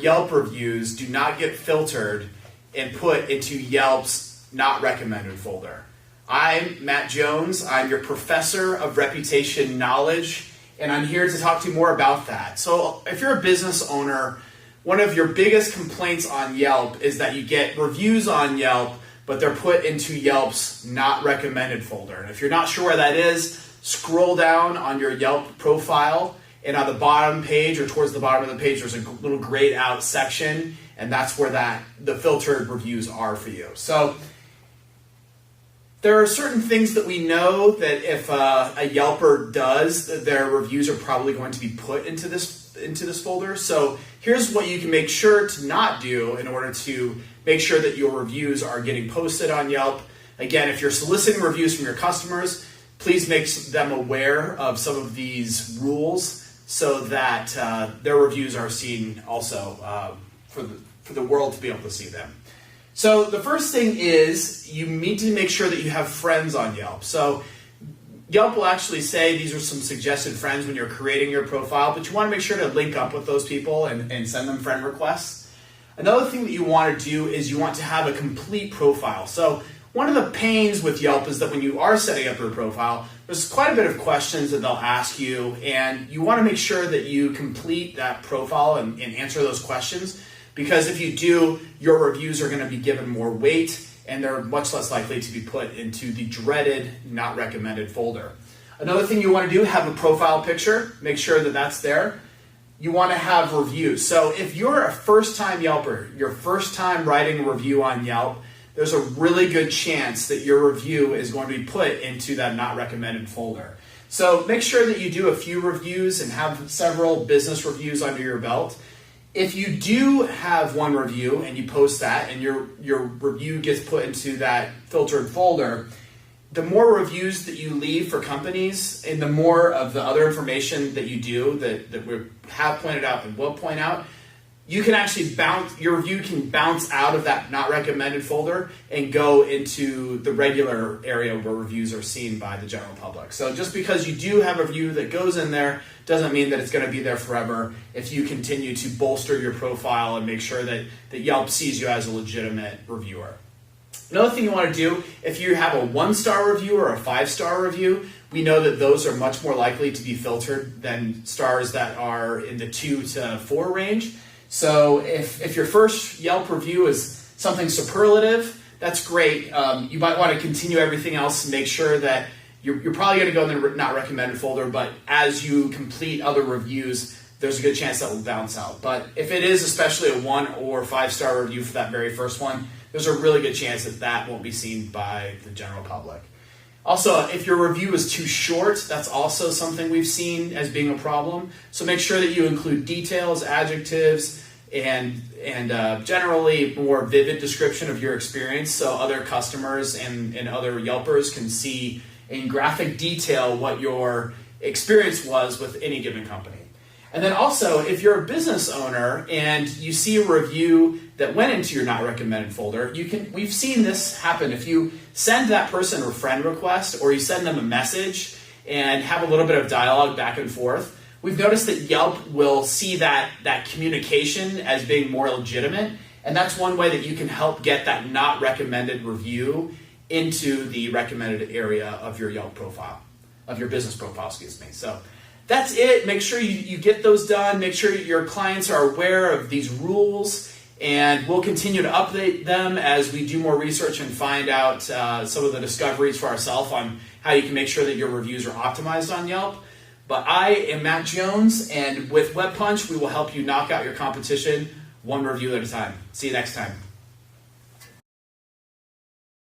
Yelp reviews do not get filtered and put into Yelp's not recommended folder. I'm Matt Jones. I'm your professor of reputation knowledge, and I'm here to talk to you more about that. So if you're a business owner, one of your biggest complaints on Yelp is that you get reviews on Yelp, but they're put into Yelp's not recommended folder. And if you're not sure where that is, scroll down on your Yelp profile, and on the bottom page or towards the bottom of the page, there's a little grayed out section, and that's where the filtered reviews are for you. So there are certain things that we know that if a Yelper does, their reviews are probably going to be put into this folder. So here's what you can make sure to not do in order to make sure that your reviews are getting posted on Yelp. Again, if you're soliciting reviews from your customers, please make them aware of some of these rules so that their reviews are seen also for the world to be able to see them. So the first thing is you need to make sure that you have friends on Yelp. So Yelp will actually say these are some suggested friends when you're creating your profile, but you want to make sure to link up with those people and send them friend requests. Another thing that you want to do is you want to have a complete profile. So one of the pains with Yelp is that when you are setting up your profile, there's quite a bit of questions that they'll ask you, and you want to make sure that you complete that profile and answer those questions, because if you do, your reviews are going to be given more weight, and they're much less likely to be put into the dreaded not recommended folder. Another thing you want to do, have a profile picture, make sure that that's there. You want to have reviews. So if you're a first-time Yelper, your first time writing a review on Yelp, there's a really good chance that your review is going to be put into that not recommended folder. So make sure that you do a few reviews and have several business reviews under your belt. If you do have one review and you post that and your review gets put into that filtered folder, the more reviews that you leave for companies and the more of the other information that you do that we have pointed out and will point out, you can actually your review can bounce out of that not recommended folder and go into the regular area where reviews are seen by the general public. So just because you do have a review that goes in there doesn't mean that it's going to be there forever if you continue to bolster your profile and make sure that Yelp sees you as a legitimate reviewer. Another thing you want to do, if you have a 1-star review or a 5-star review, we know that those are much more likely to be filtered than stars that are in the 2 to 4 range. So if your first Yelp review is something superlative, that's great. You might want to continue everything else and make sure that you're probably going to go in the not recommended folder, but as you complete other reviews, there's a good chance that will bounce out. But if it is especially a 1 or 5-star review for that very first one, there's a really good chance that won't be seen by the general public. Also, if your review is too short, that's also something we've seen as being a problem. So make sure that you include details, adjectives, and generally more vivid description of your experience so other customers and other Yelpers can see in graphic detail what your experience was with any given company. And then also, if you're a business owner and you see a review that went into your not recommended folder, we've seen this happen. If you send that person a friend request or you send them a message and have a little bit of dialogue back and forth, we've noticed that Yelp will see that communication as being more legitimate, and that's one way that you can help get that not recommended review into the recommended area of your Yelp profile, of your business profile, excuse me. So that's it. Make sure you get those done. Make sure your clients are aware of these rules, and we'll continue to update them as we do more research and find out some of the discoveries for ourselves on how you can make sure that your reviews are optimized on Yelp. But I am Matt Jones, and with Web Punch, we will help you knock out your competition one review at a time. See you next time.